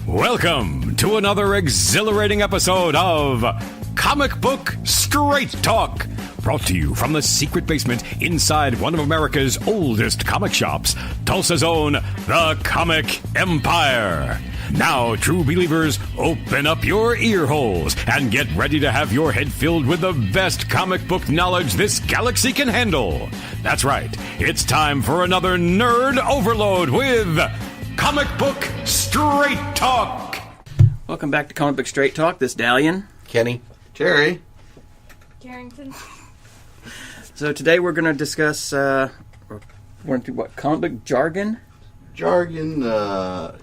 Welcome to another exhilarating episode of Comic Book Straight Talk, brought to you from the secret basement inside one of America's oldest comic shops, Tulsa's own The Comic Empire. Now, true believers, open up your ear holes and get ready to have your head filled with the best comic book knowledge this galaxy can handle. That's right, it's time for another nerd overload with Comic Book Straight Talk. Welcome back to Comic Book Straight Talk. This is Dalian. Kenny. Jerry. Carrington. So today we're going to discuss, we're going to do what? Comic book jargon? Jargon,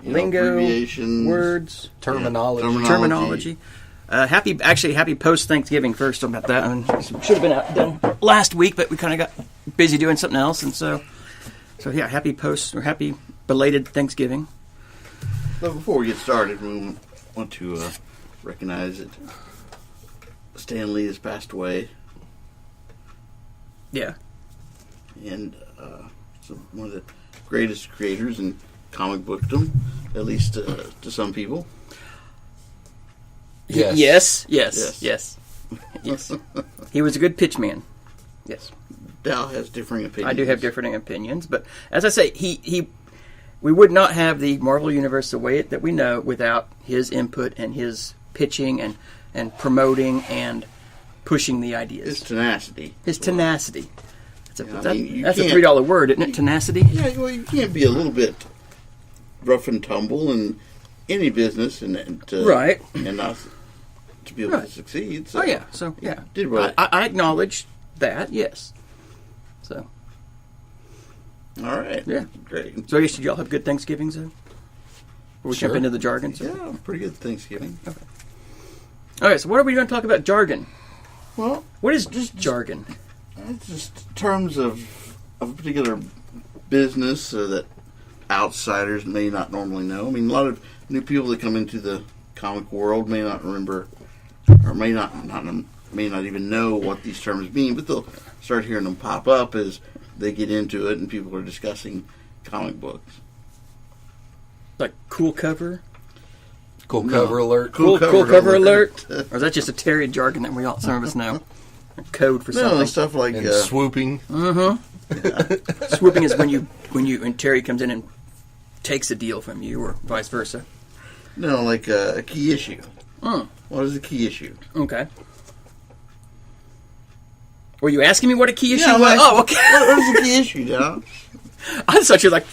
Lingo, abbreviations, words, Terminology. Happy post-Thanksgiving first about that. I mean, should have been done last week, but we kind of got busy doing something else, and so yeah, happy belated Thanksgiving. So before we get started, we want to recognize that Stan Lee has passed away. Yeah. And one of the greatest creators in comic bookdom, at least to some people. Yes. He was a good pitch man. Yes. Dal has differing opinions. I do have differing opinions, but as I say, we would not have the Marvel Universe the way that we know without his input and his pitching and promoting and pushing the ideas. His tenacity. That's a $3 word, isn't it? Tenacity? Yeah, well, you can't be a little bit rough and tumble in any business and right. And not to be able to succeed. So Did well. I acknowledge that, yes. So. All right. Yeah. Great. So I guess did y'all have good Thanksgivings, though? Before we jump into the jargon? So? Yeah, pretty good Thanksgiving. Okay. All right, so what are we going to talk about jargon? Well, what is just jargon? It's just terms of a particular business that outsiders may not normally know. I mean, a lot of new people that come into the comic world may not remember, or may not even know what these terms mean, but they'll start hearing them pop up as they get into it and people are discussing comic books. Like cool cover? Cool cover alert. Cool cover alert? Or is that just a Terry jargon that some of us know? A code for something. No, stuff like swooping. Yeah. Swooping is when Terry comes in and takes a deal from you, or vice versa. No, like a key issue. What is a key issue? Okay. Were you asking me what a key issue was? Okay. What is a key issue, John? I thought you were like,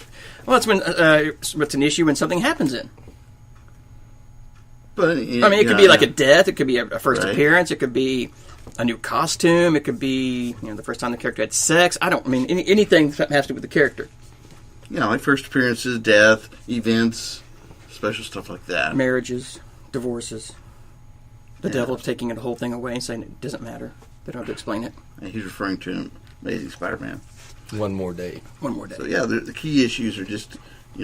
well, it's when what's an issue when something happens in. But it could be like a death. It could be a first right. appearance. It could be a new costume. It could be the first time the character had sex. Anything that has to do with the character. Yeah, like first appearances, death, events, special stuff like that. Marriages, divorces. The devil's taking the whole thing away and saying it doesn't matter. They don't have to explain it. And he's referring to Amazing Spider-Man. One more day. So yeah, the key issues are just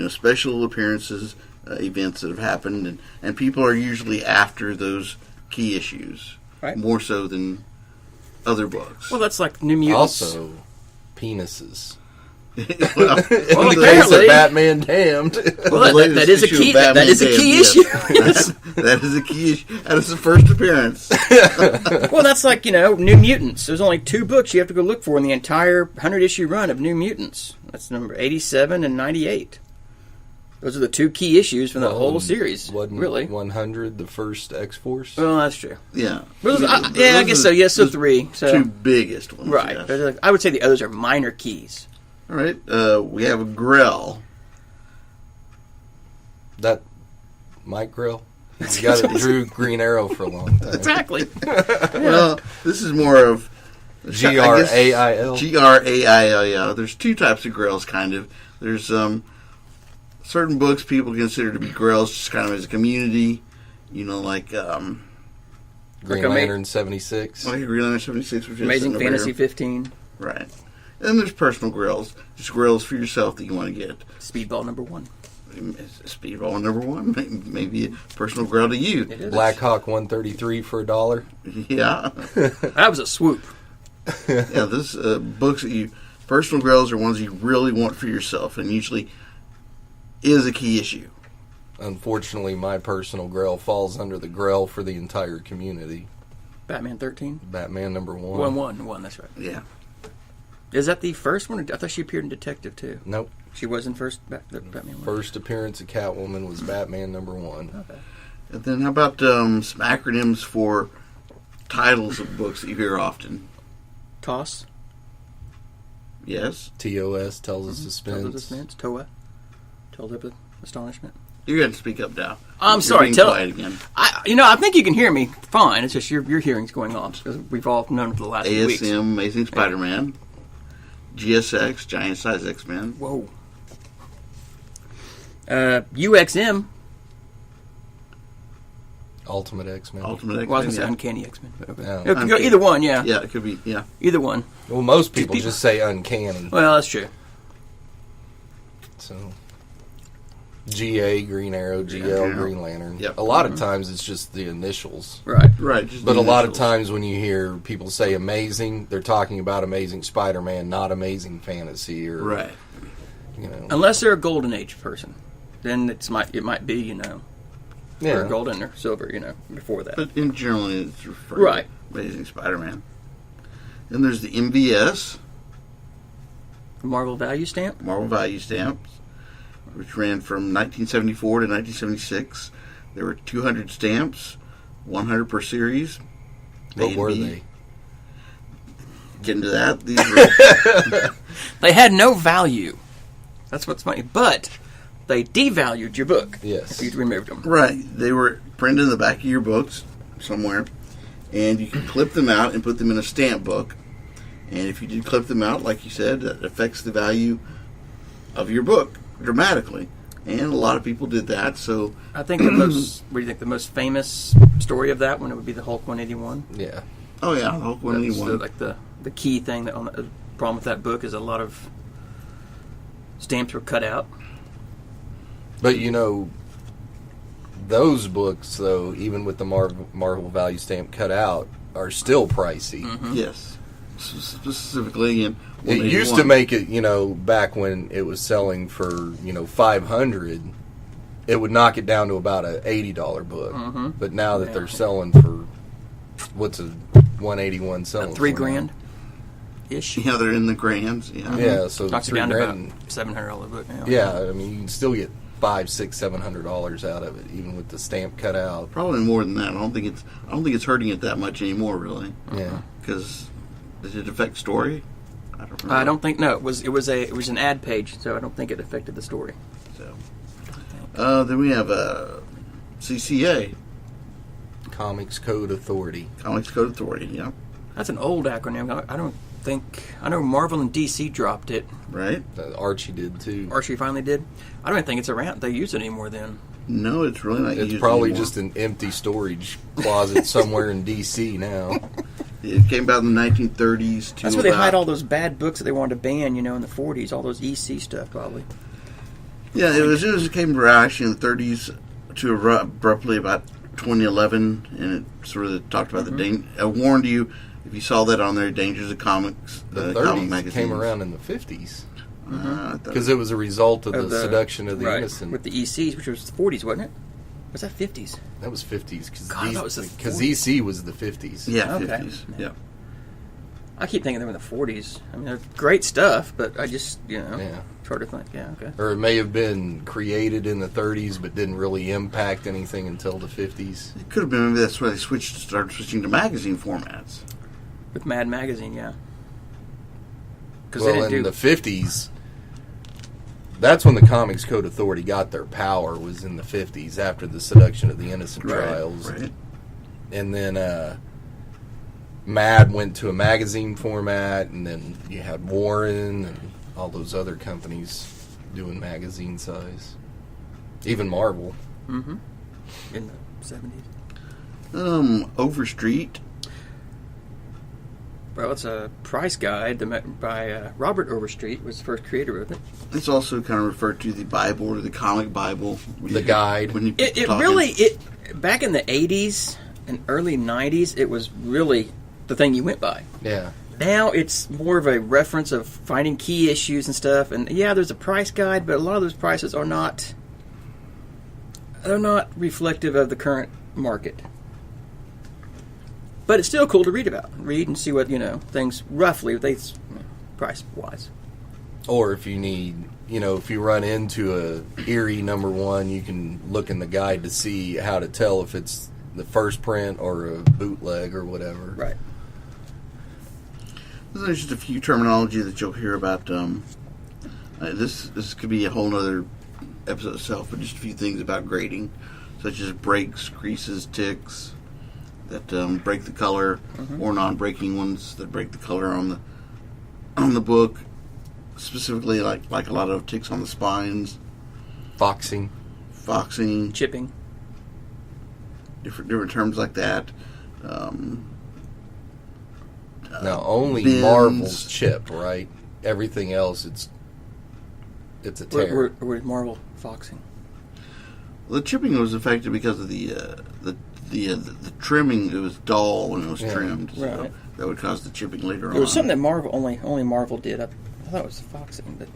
special appearances, events that have happened, and people are usually after those key issues, right? More so than other books. Well, that's like New Mutants. Also, penises. well, apparently, Batman damned. Well, that is a key. That is a key issue. That is a key issue. That is the first appearance. Well, that's like New Mutants. There's only 2 books you have to go look for in the entire 100-issue run of New Mutants. That's number 87 and 98. Those are the 2 key issues from the whole series. Wasn't really 100 the first X-Force? Well, that's true. Yeah. I guess so. Yes, so 3. So 2 biggest ones. Right. Yes. I would say the others are minor keys. All right. We have a Grell. That Mike Grill? Drew Green Arrow for a long time. Exactly. Well, this is more of Grail. Grail. Yeah. There's 2 types of Grails, kind of. There's certain books people consider to be Grails, just kind of as a community. Like Green Lantern 76. Oh, Green Lantern 76, which is Amazing Fantasy 15. Right. And there's personal Grails, just Grails for yourself that you want to get. Speedball number 1. Speedball number 1, maybe a personal Grail to you. Black Hawk 133 for $1. Yeah. That was a swoop. Yeah, this books that you personal Grails are ones you really want for yourself, and usually is a key issue. Unfortunately, my personal grail falls under the grail for the entire community. Batman 13? Batman #1. One, that's right. Yeah. Is that the first one? I thought she appeared in Detective, too. Nope. She was in the Batman one? First appearance of Catwoman was Batman #1. Okay. And then how about some acronyms for titles of books that you hear often? TOS? Yes. TOS, Tells of Suspense. Tells of Suspense. TOA? Tells of Astonishment. You're going to speak up now. I'm You're sorry. being quiet again. I think you can hear me fine. It's just your hearing's going off. Because we've all known it for the last few weeks. ASM, Amazing Spider-Man. GSX, Giant Size X-Men. Whoa. UXM. Ultimate X-Men. Ultimate X-Men. Well, I was going to say yeah. Uncanny X-Men. But okay. Yeah. It could go either one, yeah. Yeah, it could be, yeah. Either one. Well, most people just say Uncanny. Well, that's true. So, GA, Green Arrow, GL, Yeah. Green Lantern. Yep. A lot of times it's just the initials. Right. Right. Just But the a lot of initials. times when you hear people say Amazing, they're talking about Amazing Spider-Man, not Amazing Fantasy. Or, Right. You know. Unless they're a Golden Age person. Then it might be, or Yeah. golden or silver, before that. But in general, it's referred Right. to Amazing Spider-Man. Then there's the MVS, Marvel Value Stamp. Marvel Value Stamps, which ran from 1974 to 1976. There were 200 stamps, 100 per series. What were they? Getting to that, these were They had no value. That's what's funny. But they devalued your book. Yes. If you removed them. right. They were printed in the back of your books somewhere, and you could clip them out and put them in a stamp book. And if you did clip them out, like you said, that affects the value of your book dramatically. And a lot of people did that. So I think what do you think the most famous story of that one? It would be the Hulk 181. Yeah. oh yeah, Hulk That's 181. the key thing that on the problem with that book is a lot of stamps were cut out. But those books, though, even with the Marvel Value Stamp cut out, are still pricey. Mm-hmm. Yes, specifically in. It used to make it, back when it was selling for, $500, it would knock it down to about a $80 book. Mm-hmm. But now that they're selling for, what's a 181 selling? $3,000 ish. Yeah, they're in the grands. Yeah. Yeah, so Knocks it down to about $3,000. $700 book now. Yeah, I mean, you can still get $500, $600, $700 out of it, even with the stamp cut out. Probably more than that. I don't think it's hurting it that much anymore, really. Yeah. Because did it affect story? I don't remember. I don't think no. It was an ad page, so I don't think it affected the story. So, then we have CCA, Comics Code Authority. Comics Code Authority. Yeah, That's an old acronym. I know Marvel and DC dropped it. right. Archie did too. Archie finally did. I don't even think it's around. They use it anymore then. No, it's really not. It's used probably anymore. just an empty storage closet somewhere in DC now. It came about in the 1930s. To That's where they about- hide all those bad books that they wanted to ban, in the 40s. All those EC stuff, probably. Yeah, it came around in the 30s to abruptly about 2011, and it sort of talked about the danger. I warned you if you saw that on there, dangers of comics. The comic 30s magazines. came around in the 50s I thought- because it was a result of the seduction of the right, innocent. with the ECs, which was the 40s, wasn't it? Was that 50s? That was 50s God, that was the because 40s. EC was the 50s. yeah, Okay. 50s. Yeah. I keep thinking they were in the 40s. I mean, they're great stuff, but I just, Yeah. it's hard to think. Yeah, okay. Or it may have been created in the 30s but didn't really impact anything until the 50s. It could have been maybe that's why they started switching to magazine formats. With Mad Magazine, yeah. Because Well, they in didn't do the 50s, that's when the Comics Code Authority got their power, was in the 50s after the seduction of the innocent trials. Right. And then Mad went to a magazine format, and then you had Warren and all those other companies doing magazine size. Even Marvel. in the 70s. Overstreet. Well, it's a price guide by Robert Overstreet, was the first creator of it. It's also kind of referred to the Bible or the comic Bible. The guide. When you It talking. really, back in the 80s and early 90s, it was really the thing you went by. Yeah. Now it's more of a reference of finding key issues and stuff. And yeah, there's a price guide, but a lot of those prices are not they're not reflective of the current market. But it's still cool to read about. Read and see what, things roughly, price-wise. Or if you need, if you run into a Erie #1, you can look in the guide to see how to tell if it's the first print or a bootleg or whatever. Right. There's just a few terminology that you'll hear about. This could be a whole other episode itself, but just a few things about grading, such as breaks, creases, ticks that break the color, or non-breaking ones that break the color on the book. Specifically, like a lot of ticks on the spines, Foxing, chipping, different terms like that. Now, only bins. Marvel's chip, right? Everything else, it's a tear. Where's Marvel foxing? The chipping was affected because of the trimming. It was dull when it was trimmed, so right. that would cause the chipping later on. There was something that Marvel only Marvel did. I thought it was foxing, but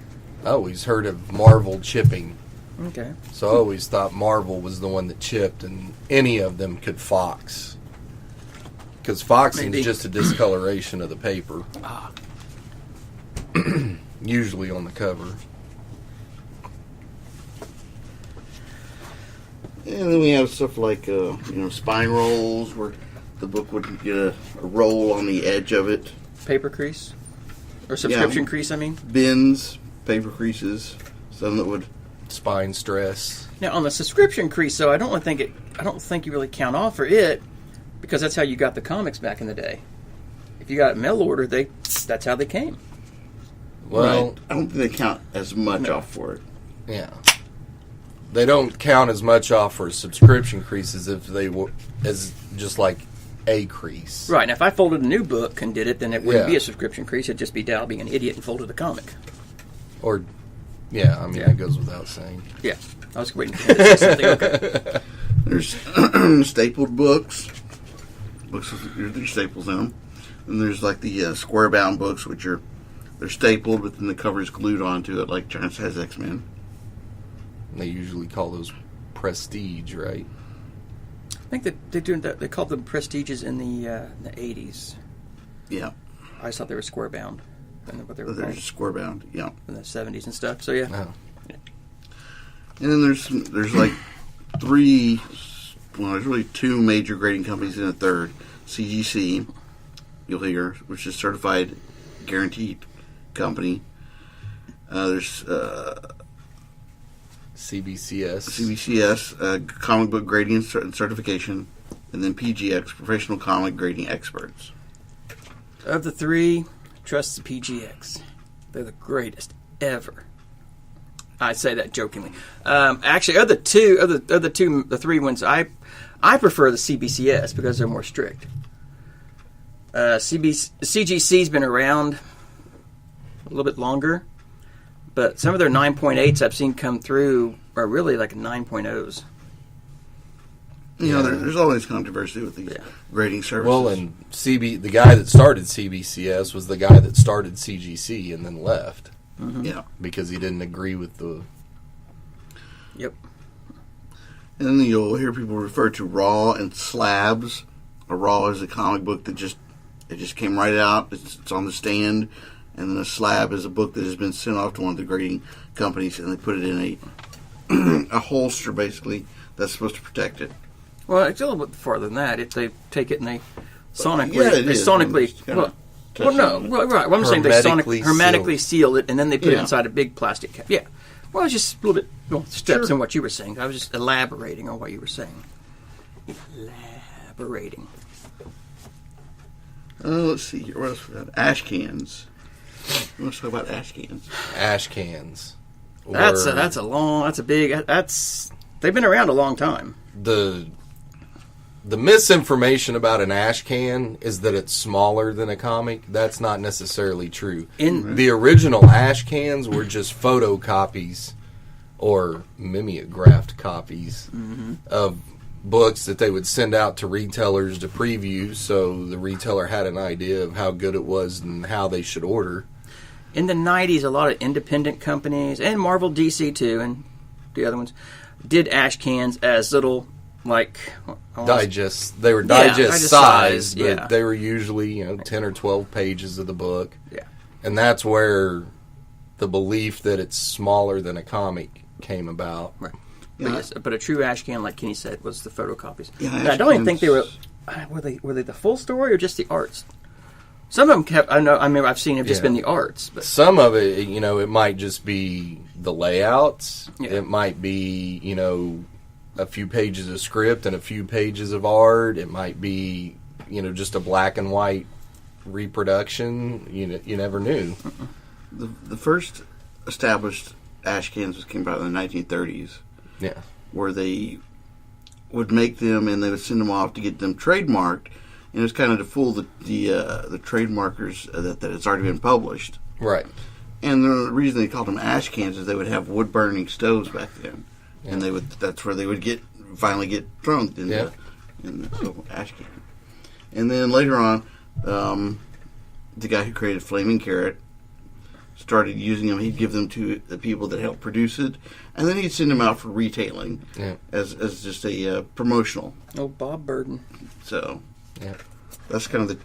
I always heard of Marvel chipping. okay. So I always thought Marvel was the one that chipped, and any of them could fox. Because foxing is just a discoloration of the paper. Usually on the cover. And then we have stuff like spine rolls, where the book would get a roll on the edge of it. Paper crease? Or subscription crease, I mean? Bins, paper creases, some that would... Spine stress. Now, on the subscription crease, though, I don't think you really count off for it, because that's how you got the comics back in the day. If you got mail order, that's how they came. Well, right. I don't think they count as much off for it. Yeah. They don't count as much off for subscription creases if they were as just like a crease. Right. Now, if I folded a new book and did it, then it wouldn't be a subscription crease. It'd just be Dow being an idiot and folded the comic. Or, that goes without saying. Yeah. I was waiting for you to say something. Okay. There's stapled books. Books with their staples in them. And there's like the square bound books, which they're stapled, but then the cover is glued onto it, like Giant Size X-Men. They usually call those prestige, right? I think that they called them prestiges in the 80s. Yeah. I just thought they were square bound. And what they were They're called just square bound, yeah. in the 70s and stuff. So, yeah. Oh. And then there's like there's really two major grading companies and a third. CGC, you'll hear, which is Certified Guaranteed Company. There's CBCS, Comic Book Grading and Certification, and then PGX, Professional Comic Grading Experts. Of the three, trust the PGX. They're the greatest ever. I say that jokingly. Actually, of the three ones, I prefer the CBCS because they're more strict. CGC's been around a little bit longer, but some of their 9.8s I've seen come through are really like 9.0s. There's always controversy with these grading services. Well, and the guy that started CBCS was the guy that started CGC and then left. Mm-hmm. Yeah. Because he didn't agree with the... Yep. And then you'll hear people refer to raw and slabs. A raw is a comic book that just came right out. It's on the stand. And then a slab is a book that has been sent off to one of the grading companies, and they put it in a holster, basically, that's supposed to protect it. Well, it's a little bit farther than that. If they take it and they sonically... Yeah, it is. I'm saying they hermetically seal it, and then they put it inside a big plastic cap. Yeah. Well, it's just a little bit steps in what you were saying. I was just elaborating on what you were saying. Elaborating. Let's see here. What else we got? Ash cans. Let's talk about ash cans. Ash cans. They've been around a long time. The misinformation about an ash can is that it's smaller than a comic. That's not necessarily true. The original ash cans were just photocopies or mimeographed copies of books that they would send out to retailers to preview, so the retailer had an idea of how good it was and how they should order. In the 90s, a lot of independent companies, and Marvel, DC too, and the other ones, did ash cans as little, like... Digest. They were Yeah, digest digest size, size, but yeah. they were usually 10 or 12 pages of the book. Yeah. And that's where the belief that it's smaller than a comic came about. Right. Yeah. But, yes, but a true ash can, like Kenny said, was the photocopies. Yeah, And I don't even think they were... Were they the full story or just the arts? Some of them kept... I mean, I've seen have just Yeah. been the arts. But Some of it, it might just be the layouts. Yeah. It might be, a few pages of script and a few pages of art. It might be, just a black and white reproduction. You never knew. The first established ash cans came out in the 1930s, Yeah. where they would make them and they would send them off to get them trademarked, and it was kind of to fool the trademarkers that it's already been published. Right. And the reason they called them ash cans is they would have wood burning stoves back then, and that's where they would finally get thrown in the ash can. And then later on, the guy who created Flaming Carrot started using them. He'd give them to the people that helped produce it, and then he'd send them out for retailing as just a promotional. oh, Bob Burden. So Yeah. that's kind of the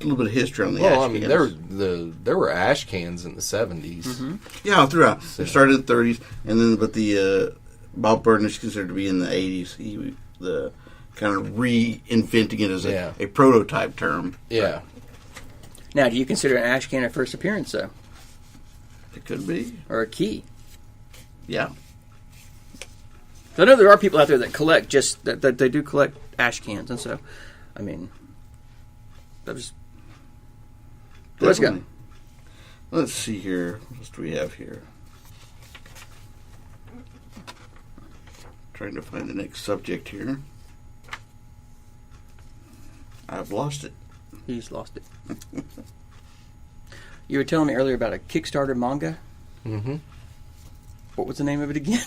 little bit of history on the Well, ash I mean, cans. there were ash cans in the 70s. Mm-hmm. Yeah, throughout. It started in the 30s, and then but the Bob Burden is considered to be in the 80s. He the kind of reinventing it as a prototype term. Yeah. Now, do you consider an ash can a first appearance, though? It could be. Or a key? Yeah. I know there are people out there that collect that they do collect ash cans, and so, I mean, that was... Let's go. Definitely. Let's see here. What else do we have here? Trying to find the next subject here. I've lost it. He's lost it. You were telling me earlier about a Kickstarter manga. Mm-hmm. What was the name of it again?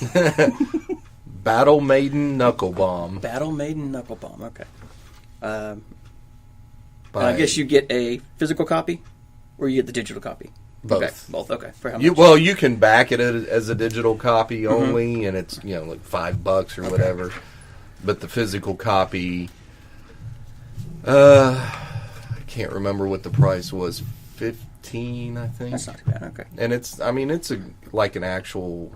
Battle Maiden Knuckle Bomb. Battle Maiden Knuckle Bomb. Okay. And by- I guess you get a physical copy, or you get the digital copy. Both. Okay, both. Okay. For how much? You can back it as a digital copy only, and it's like $5 or whatever. But the physical copy, I can't remember what the price was. 15, I think. That's not too bad. Okay. And it's like an actual.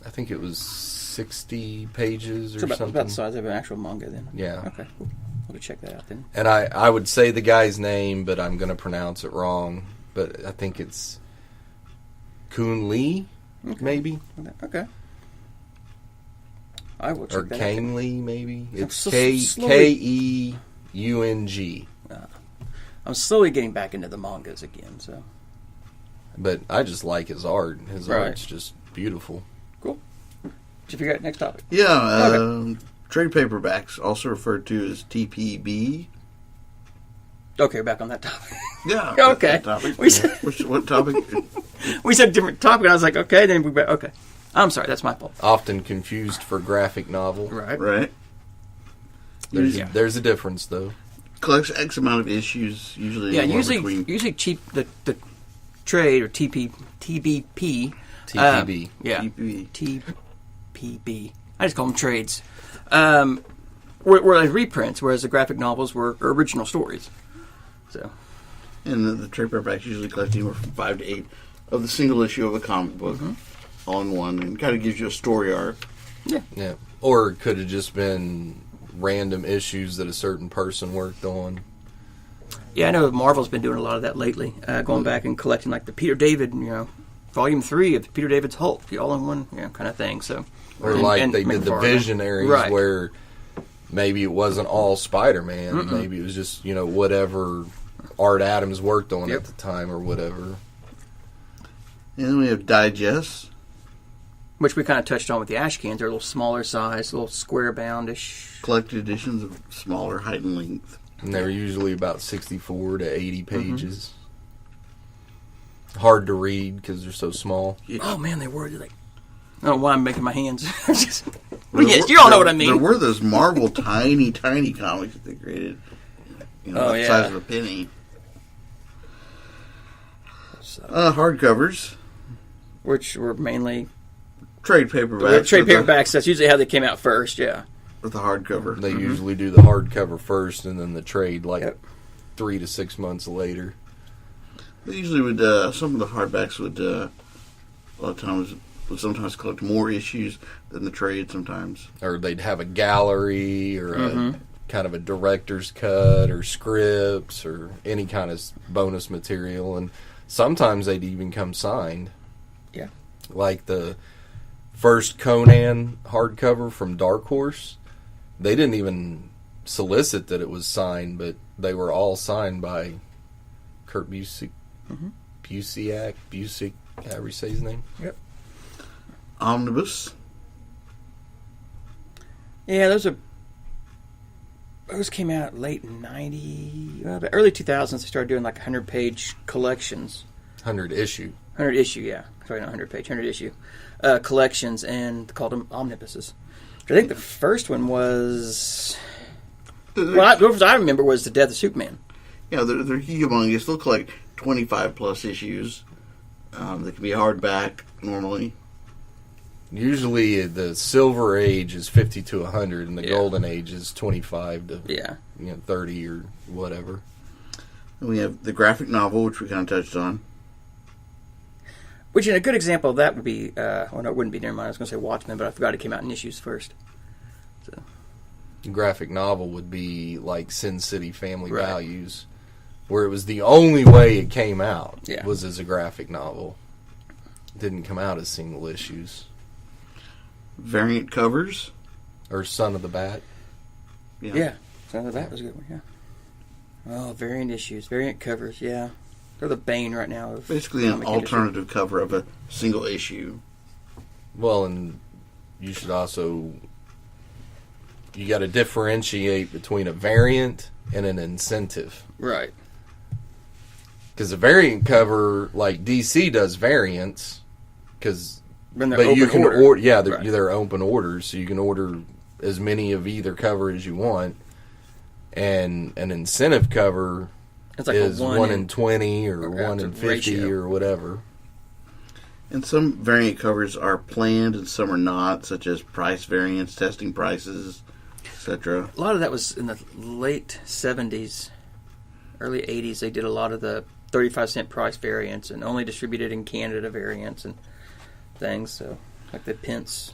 I think it was 60 pages or So about something. the size of an actual manga, then. Yeah. Okay. Cool. I'll go check that out then. And I would say the guy's name, but I'm going to pronounce it wrong. But I think it's Kun Lee, maybe? Okay. I will check Or that Kane out. Lee, maybe? It's slowly- Keung. I'm slowly getting back into the mangas again, so. But I just like his art. His Right. art's just beautiful. Cool. Did you figure out next topic? Yeah, trade paperbacks, also referred to as TPB. Okay, we're back on that topic. Yeah. Okay. that topic. We said- What topic? We said different topic, and I was like, okay, then okay. I'm sorry, that's my fault. Often confused for graphic novel. Right. Right. Yeah. There's a difference, though. Collects X amount of issues, usually. Yeah, anywhere usually between cheap the trade or TBP. TPB. Yeah. TPB. TPB. I just call them trades. Were like reprints, whereas the graphic novels were original stories. So. And the trade paperbacks usually collect anywhere from 5 to 8 of the single issue of a comic book, all in one, and kind of gives you a story arc. Yeah. Or it could have just been random issues that a certain person worked on. Yeah, I know Marvel's been doing a lot of that lately, going back and collecting like the Peter David, Volume 3 of Peter David's Hulk, the all-in-one, kind of thing. So, Or they did the McFarlane. Visionaries, Right. where maybe it wasn't all Spider-Man. Maybe it was just, whatever Art Adams worked on Yep. at the time or whatever. And then we have digests. Which we kind of touched on with the ash cans. They're a little smaller size, a little square boundish. Collected editions of smaller height and length. And they were usually about 64 to 80 pages. Hard to read because they're so small. Oh man, they were. They're like, I don't know why I'm making my hands. Yes, you all know what I mean. There were those Marvel tiny comics that they created. The size of a penny. Hardcovers. Which were mainly trade paperbacks. Trade paperbacks, that's usually how they came out first, yeah. With the hardcover. They usually do the hardcover first and then the trade 3 to 6 months later. They usually would, some of the hardbacks would, a lot of times, would sometimes collect more issues than the trade sometimes. Or they'd have a gallery or a kind of a director's cut or scripts or any kind of bonus material. And sometimes they'd even come signed. Yeah. Like the first Conan hardcover from Dark Horse, they didn't even solicit that it was signed, but they were all signed by Kurt Busiek, Busiek, however you say his name. Yep. Omnibus. Yeah, those came out late early 2000s. They started doing like 100-page collections. 100 issue. 100 issue, yeah. Sorry, not 100-page, 100 issue collections, and called them omnibuses. I think the first one was... what I remember was The Death of Superman. Yeah, they're humongous. They'll collect 25-plus issues. They can be hardback, normally. Usually the Silver Age is 50 to 100, and the Golden Age is 25 to 30 or whatever. And we have the graphic novel, which we kind of touched on. Which, in a good example of that would be... well, no, it wouldn't be, never mind. I was going to say Watchmen, but I forgot it came out in issues first. So. Graphic novel would be like Sin City Family Values, where it was the only way it came out was as a graphic novel. It didn't come out as single issues. Variant covers. Or Son of the Bat. Yeah. Son of the Bat was a good one, yeah. Oh, variant issues, variant covers, yeah. They're the bane right now of basically an alternative cover of a single issue. Well, and you should also... You got to differentiate between a variant and an incentive. Right. Because a variant cover, like DC does variants, but you can order. They're open orders, so you can order as many of either cover as you want. And an incentive cover is 1 in 20 or 1 in 50 ratio. Or whatever. And some variant covers are planned and some are not, such as price variants, testing prices, etc. A lot of that was in the late 70s, early 80s. They did a lot of the 35-cent price variants and only distributed in Canada variants and things. So, like the pence.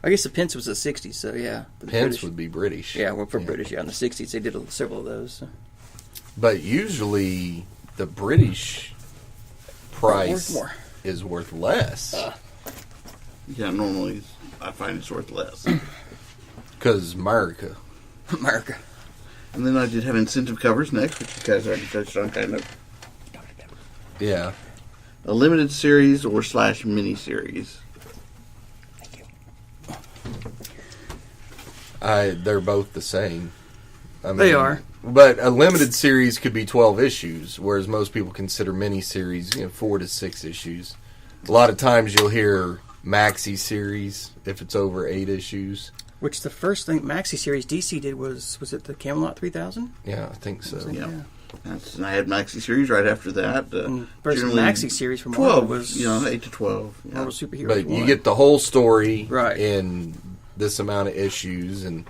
I guess the pence was the 60s, so yeah. Pence would be British. Yeah, well, for British, in the 60s they did several of those. So. But usually the British price is worth less. Yeah, normally I find it's worth less. Because America. And then I did have incentive covers next, which you guys already touched on, kind of. Yeah. A limited series or / mini series. Thank you. They're both the same. I mean, they are. But a limited series could be 12 issues, whereas most people consider mini-series 4 to 6 issues. A lot of times you'll hear maxi series if it's over 8 issues. Which the first thing maxi series DC did was it the Camelot 3000? Yeah, I think so. Yeah. And I had maxi series right after that. First maxi series from Marvel 12 was 8 to 12. Yeah. Marvel Superheroes. But you get the whole story right. in this amount of issues, and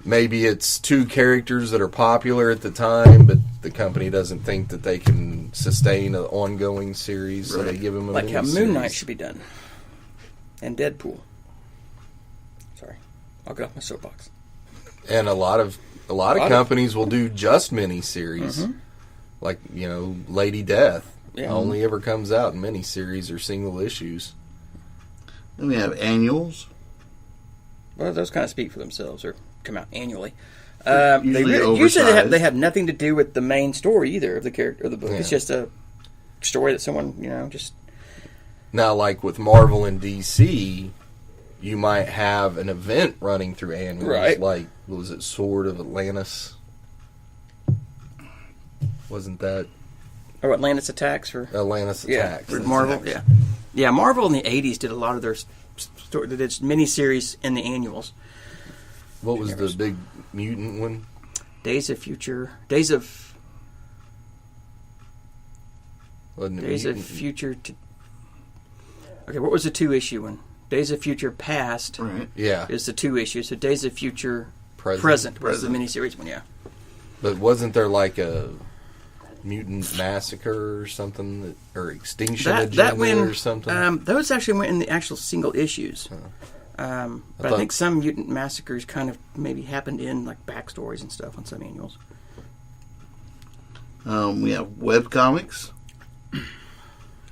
maybe it's 2 characters that are popular at the time, but the company doesn't think that they can sustain an ongoing series, so they give them a like how mini-series. Moon Knight should be done, and Deadpool. Sorry, I'll get off my soapbox. And a lot of companies will do just mini-series, like Lady Death. Only ever comes out in mini-series or single issues. Then we have annuals. Well, those kind of speak for themselves, or come out annually. Usually they have nothing to do with the main story either of the character of the book. Yeah. It's just a story that someone just. Now, like with Marvel and DC, you might have an event running through annuals, right? Like was it Sword of Atlantis? Wasn't that? Or Atlantis Attacks for Atlantis Attacks? For Marvel, yeah. Marvel in the '80s did a lot of their story. They did miniseries in the annuals. What was the big mutant one? Days of Future. Okay, what was the 2-issue one? Days of Future Past Right. Yeah. is the 2 issues. So Days of Future Present. Present was the Present. miniseries one, yeah. But wasn't there like a mutant massacre or something, or extinction agenda or something? Those actually went in the actual single issues. But I thought- think some mutant massacres kind of maybe happened in like backstories and stuff on some annuals. We have webcomics.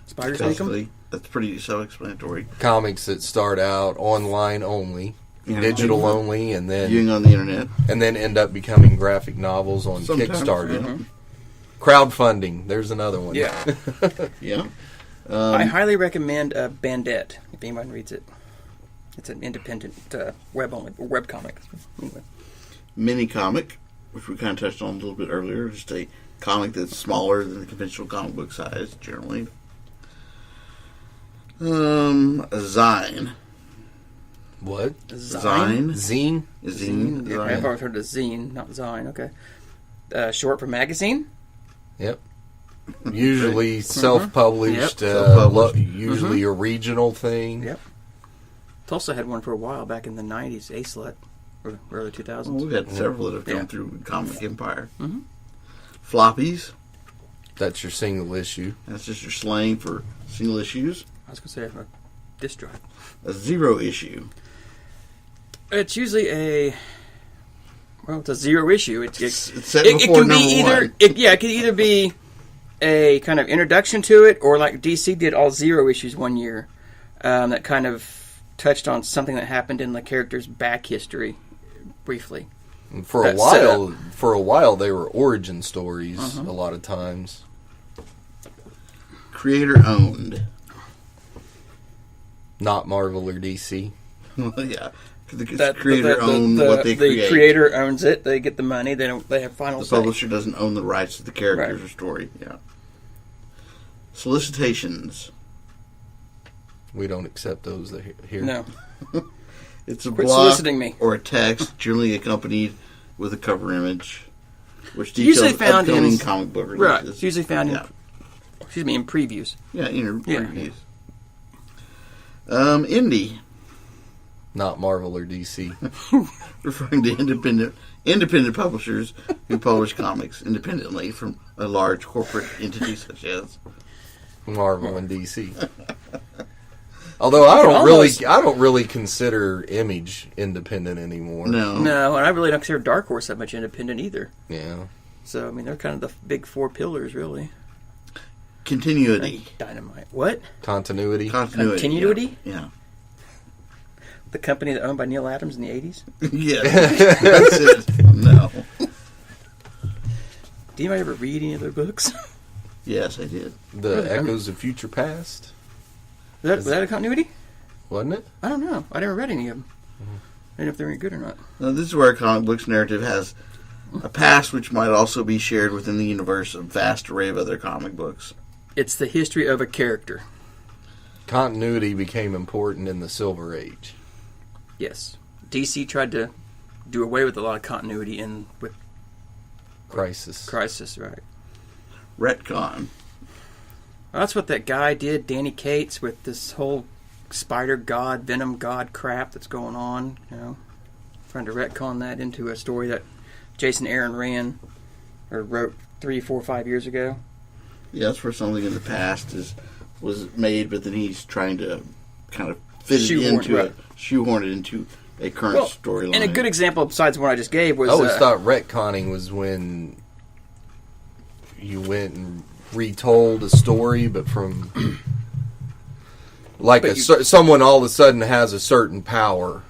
Spiders make them? Basically, that's pretty self-explanatory. Comics that start out online only, Yeah. digital only, and Viewing then on the internet. end up becoming graphic novels on Sometimes, Kickstarter. yeah. Crowdfunding. There's another one. Yeah. Yeah. I highly recommend Bandette, if anyone reads it. It's an independent web comic. Anyway. Mini comic, which we kind of touched on a little bit earlier. Just a comic that's smaller than the conventional comic book size, generally. A zine. What? Zine. Zine? Zine. Yeah, I've always heard of zine, not zine. Okay. Short for magazine. Yep. Usually self-published, Yep. Self-published. usually a regional thing. Yep. Tulsa had one for a while back in the 90s, A-Slut, or early 2000s. Well, we've had several that have come Yeah. through Comic Empire. Mhm. Floppies. That's your single issue. That's just your slang for single issues. I was going to say a disc drive. A 0 issue. It's usually it's a 0 issue. It's set it before can number be either, one. it can either be a kind of introduction to it, or like DC did all 0 issues one year that kind of touched on something that happened in the character's back history briefly. And for That's a while, they were origin stories. A lot of times. Creator owned. Not Marvel or DC. Yeah. The That- creator the- own the- what they create. The creator owns it. They get the money. They don't. They have final The say. publisher doesn't own the rights to the characters Right. or story. Yeah. Solicitations. We don't accept those here. No, It's a Quit block soliciting me. or a text, generally accompanied with a cover image, which Usually details found in- upcoming comic book releases. right. It's usually found Yeah. in previews. Yeah, in Yeah. reviews. Indie, Not Marvel or DC. referring to independent publishers who publish comics independently from a large corporate entity such as. Marvel and DC. Although I don't really consider Image independent anymore. No. No, and I really don't consider Dark Horse that much independent either. Yeah. So I mean, they're kind of the big 4 pillars, really. Continuity. Dynamite. What? Continuity. Continuity? Yeah. The company that owned by Neil Adams in the 80s? Yeah. That's it. No. Do you ever read any of their books? Yes, I did. The Echoes of Future Past. Was that a continuity? Wasn't it? I don't know. I never read any of them. I don't know if they're any good or not. Now, this is where a comic book's narrative has a past which might also be shared within the universe of a vast array of other comic books. It's the history of a character. Continuity became important in the Silver Age. Yes. DC tried to do away with a lot of continuity with Crisis. right? Retcon. Well, that's what that guy did, Danny Cates, with this whole Spider God, Venom God crap that's going on. Trying to retcon that into a story that Jason Aaron wrote 3, 4, 5 years ago. Yeah, that's where something in the past was made, but then he's trying to kind of shoehorn it into a current storyline. And a good example, besides the one I just gave, was I always thought retconning was when you went and retold a story, but from someone all of a sudden has a certain power,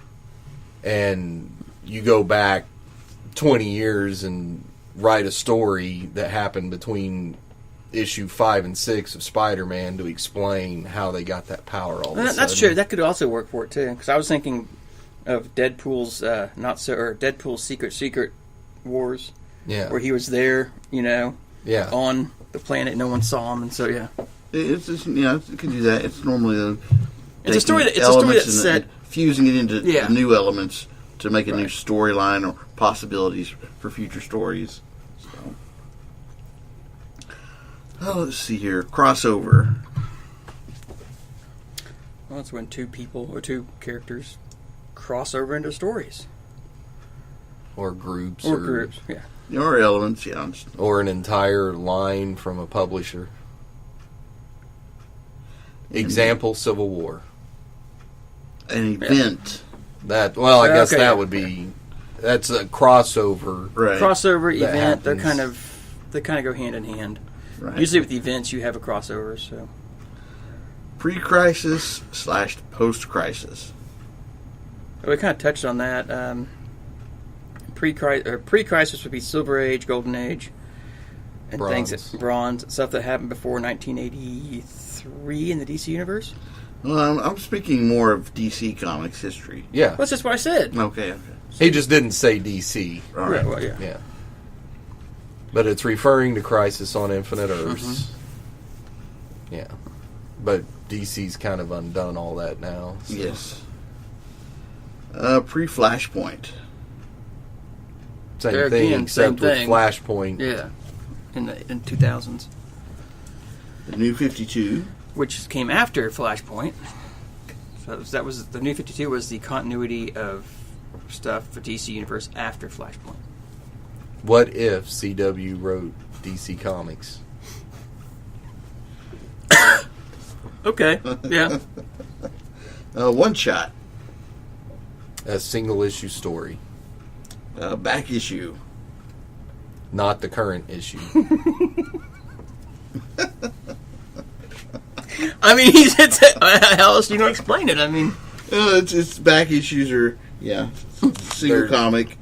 and you go back 20 years and write a story that happened between issue 5 and 6 of Spider-Man to explain how they got that power all of a sudden. That's true. That could also work for it too. Because I was thinking of Deadpool's Deadpool's Secret Wars, where he was there, on the planet, no one saw him, and so it's just, it can do that. It's normally it's a story that's set, and fusing it into new elements to make a new storyline or possibilities for future stories. So, let's see here. Crossover. Well, it's when two people or two characters cross over into stories. Or groups. Or groups, yeah. Or elements, yeah. Or an entire line from a publisher. Example, Civil War. An event. That, well, I guess Okay. that would be... That's a crossover. Right. Crossover That event, they happens. kind of go hand in hand. Right. Usually with events, you have a crossover, so... Pre-crisis / post-crisis. We kind of touched on that. Pre-crisis would be Silver Age, Golden Age, and Bronze. Bronze, stuff that happened before 1983 in the DC universe. Well, I'm speaking more of DC Comics history. Yeah. Well, that's just what I said. Okay. He just didn't say DC. All right. Yeah, well, yeah. Yeah. But it's referring to Crisis on Infinite Earths. Yeah. But DC's kind of undone all that now. So. Yes. Pre-Flashpoint. Same There thing, again, except same with thing. Flashpoint. Yeah, in 2000s, The New 52. which came after Flashpoint. So that was the New 52 was the continuity of stuff for DC Universe after Flashpoint. What if CW wrote DC Comics? Okay, yeah. One Shot. A single issue story, Back issue. not the current issue. I mean, how else do you not explain it? I mean, It's back issues are, yeah, single They're- comic.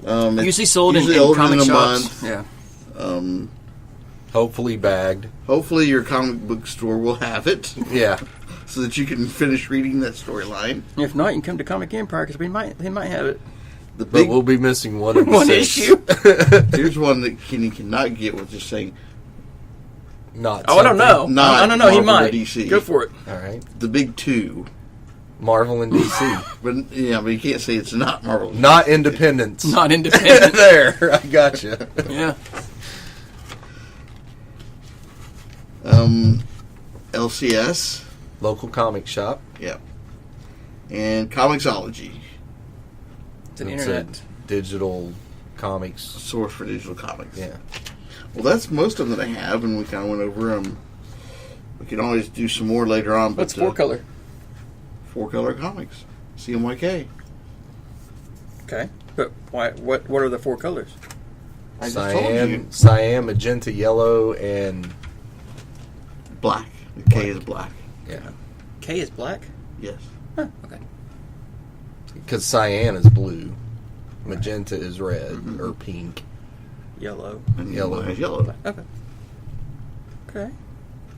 It's usually sold usually in older comic than a shops. month. Yeah. Hopefully bagged. Hopefully your comic book store will have it Yeah. so that you can finish reading that storyline. If not, you can come to Comic Empire because they might have it. The But big we'll be missing one of the One 6. issue. here's one that Kenny cannot get with just saying Not Oh, I don't know. Not I don't know. He Marvel or might. DC. Go for it. All right. the big two. Marvel and DC. But yeah, but you can't say it's not Marvel. Not independents. Not independent. There. I gotcha. Yeah. LCS. Local comic shop. Yep. And Comixology, It's an It's internet. a digital comics. source for digital comics. Yeah. Well, that's most of them that I have, and we kind of went over them. We can always do some more later on. What's but, 4-color? 4-color comics. CMYK. Okay. But why? What are the 4 colors? I just told you. Cyan, magenta, yellow, and Black. The K is black. yeah, K is black. Yes. Huh, okay. because cyan is blue, magenta is red or pink. Yellow. And Yellow. black is yellow. Okay. Okay.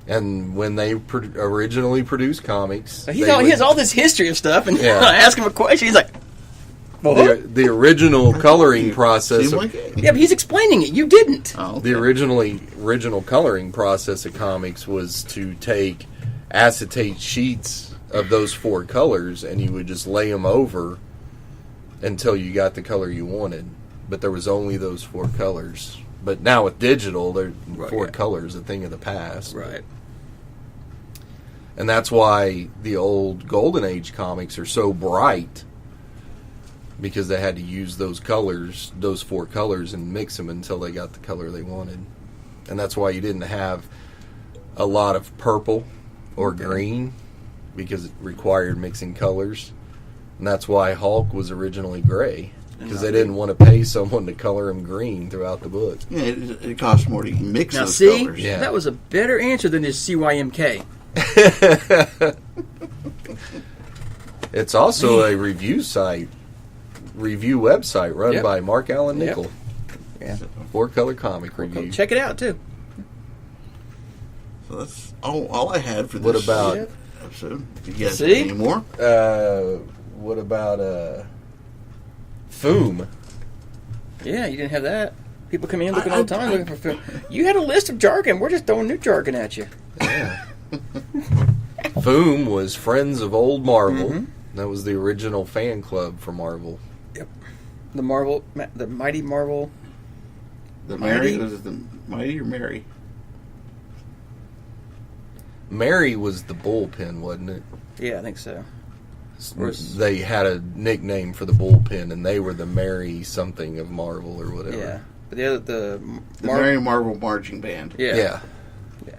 And when they originally produced comics, He they would- has all this history of stuff, and Yeah. I ask him a question. He's like, the original coloring process. Of, CMYK. "Yeah, but he's explaining it. You didn't." Oh, the original coloring process of comics was to take acetate sheets of those 4 colors, and you would just lay them over until you got the color you wanted. But there was only those 4 colors. But now with digital, they're Right, 4 yeah. colors, a thing of the past. Right. And that's why the old Golden Age comics are so bright, because they had to use those colors, those 4 colors, and mix them until they got the color they wanted. And that's why you didn't have a lot of purple or green, because it required mixing colors. And that's why Hulk was originally gray, because they didn't want to pay someone to color him green throughout the book. Yeah, it costs more to mix Now, those see, colors. Yeah. that was a better answer than his CYMK. It's also a review website run Yep. by Mark Allen Yep. Nickel. Yeah. 4-color comic review. Check it out too. So that's all I had for this What about episode. If you guys See? have any more? what about Foom? Yeah, you didn't have that. People come in looking all the time looking for film. You had a list of jargon. We're just throwing new jargon at you. Foom was Friends of Old Marvel. Mhm. That was the original fan club for Marvel. Yep. The Mighty Marvel. The Mary? Mighty? Was it the Mighty or Mary? Mary was the bullpen, wasn't it? Yeah, I think so. They had a nickname for the bullpen, and they were the Mary something of Marvel or whatever. Yeah, but the Mary Marvel Marching Band. Yeah. Yeah. Yeah.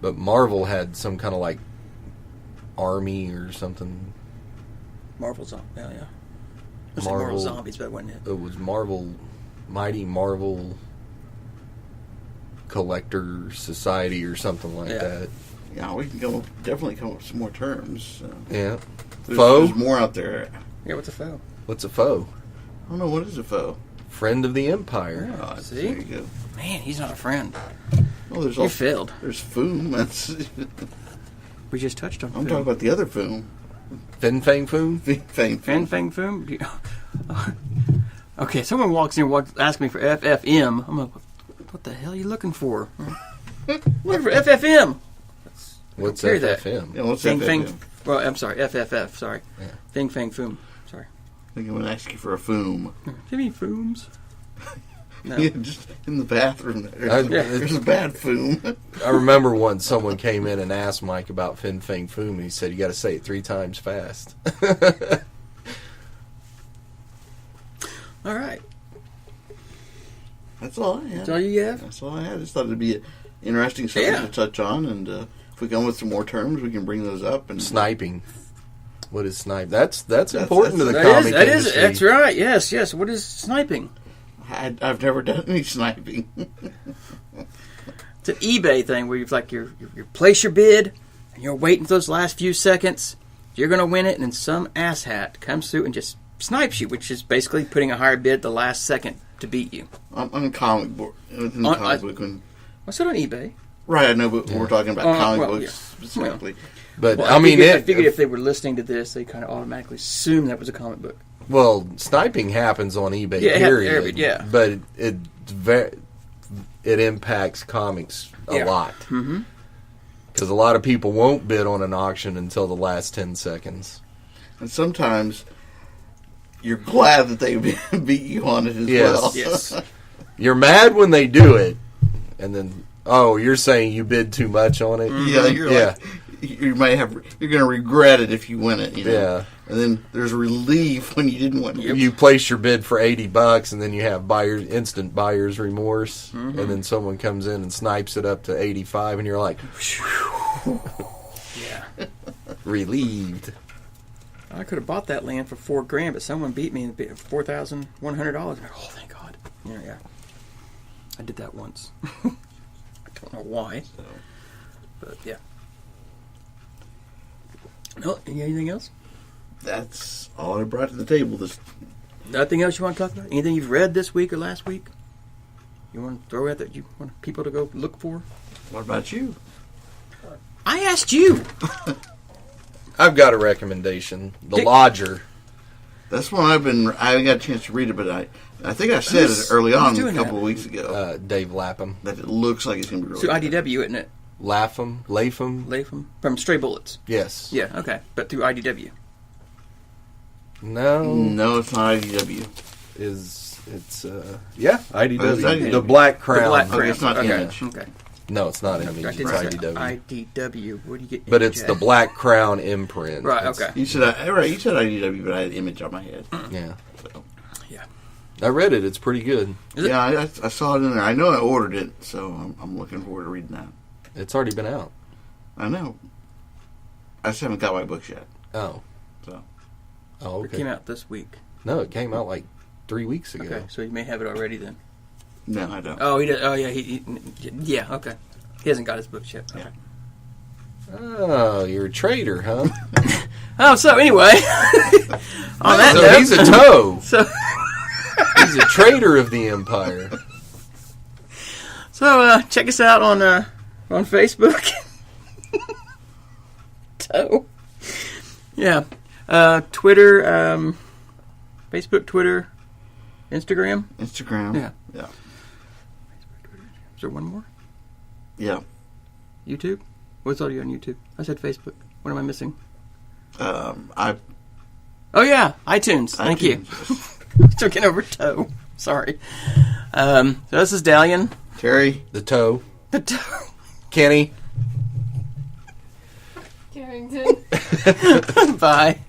But Marvel had some kind of like army or something. Marvel Zombie. Yeah. Let's say Marvel Marvel Zombies, but it wasn't it? It was Mighty Marvel Collector Society or something like that. Yeah, we can definitely come up with some more terms. Yeah. There's more out there. Yeah, what's a foe? What's a foe? I don't know, what is a foe? Friend of the Empire. Yeah. See? There you go. Man, he's not a friend. Oh, there's You also, failed. There's Foom. That's, We just touched on I'm Foom. talking about the other Foom. Fin Fang Foom? Fang Fan Fang Foom? Okay, someone walks in and asks me for FFM. I'm like, what the hell are you looking for? Looking for FFM. What's Hear that. FFM? Yeah, what's Fing that? Fang. Well, I'm sorry, FFF. Sorry. Yeah. Fing Fang Foom. Sorry. I think I'm going to ask you for a Foom. Give me Fooms. No. Yeah, just in the bathroom there. I- There's a bad Foom. I remember once someone came in and asked Mike about Fin Fang Foom, and he said, you got to say it 3 times fast. All right. That's all I had. That's all you have? That's all I had. I just thought it'd be an interesting subject Yeah. to touch on, and if we come with some more terms, we can bring those up. And Sniping. What is snipe? That's important to the That comic is, industry. that's right. Yes. What is sniping? I've never done any sniping. It's an eBay thing where you place your bid and you're waiting for those last few seconds. You're going to win it, and then some asshat comes through and just snipes you, which is basically putting a higher bid at the last second to beat you. I'm a comic book. Within the comic book. What's it on eBay? Right, I know, but we're talking about comic well, books yeah. specifically. But, Well, I mean, I figured if they were listening to this, they kind of automatically assume that was a comic book. well, sniping happens on eBay, Yeah, period. yeah. But it impacts comics a lot. Mm-hmm. Because a lot of people won't bid on an auction until the last 10 seconds. And sometimes you're glad that they beat you on it as well. Yes. You're mad when they do it, and then, you're saying you bid too much on it? Yeah, you're you're going to regret it if you win it. You know? Yeah. And then there's relief when you didn't win it. You place your bid for $80, and then you have instant buyer's remorse, and then someone comes in and snipes it up to 85, and you're like, Yeah. relieved. I could have bought that land for $4,000, but someone beat me $4,100. Oh, thank God. Yeah. I did that once. I don't know why. But, yeah. No, anything else? That's all I brought to the table. Nothing else you want to talk about? Anything you've read this week or last week? You want to throw out that you want people to go look for? What about you? I asked you. I've got a recommendation. The Lodger. That's one I haven't got a chance to read it, but I think I said it early on doing a couple that? of weeks ago Dave Lapham. that it looks like it's going to be really Through good. IDW, isn't it? Lapham? Latham? From Stray Bullets. Yes. Yeah, okay. But through IDW. No. No, it's not IDW. It's Oh, IDW. it's IDW. The Black Crown. The Black Okay, Crown. it's not okay. Image. Okay. No, it's not Image. I It's did say IDW. IDW. Where do you get But Image it's the at? Black Crown imprint. Right, It's- okay. You said IDW, but I had Image on my head. Yeah. So. Yeah. I read it. It's pretty good. Is it? Yeah, I saw it in there. I know I ordered it, so I'm looking forward to reading that. It's already been out. I know. I just haven't got my books yet. Oh. So. Oh, It okay. came out this week. No, it came out like 3 weeks ago. Okay, so you may have it already then. No, I don't. Oh, he did. Oh, yeah. Yeah, okay. He hasn't got his books yet. Okay. Oh, you're a traitor, huh? Oh, so anyway. On that So note. he's a toe. So, He's a traitor of the Empire. check us out on Facebook. Toe. Yeah. Twitter, Facebook, Twitter, Instagram. Instagram. Yeah. Yeah. Is there one more? Yeah. YouTube? What's audio on YouTube? I said Facebook. What am I missing? I Oh, yeah. iTunes. Thank you. Took it over Toe. Sorry. So this is Dalian. Terry. The toe. The Toe. Kenny. Carrington. Bye.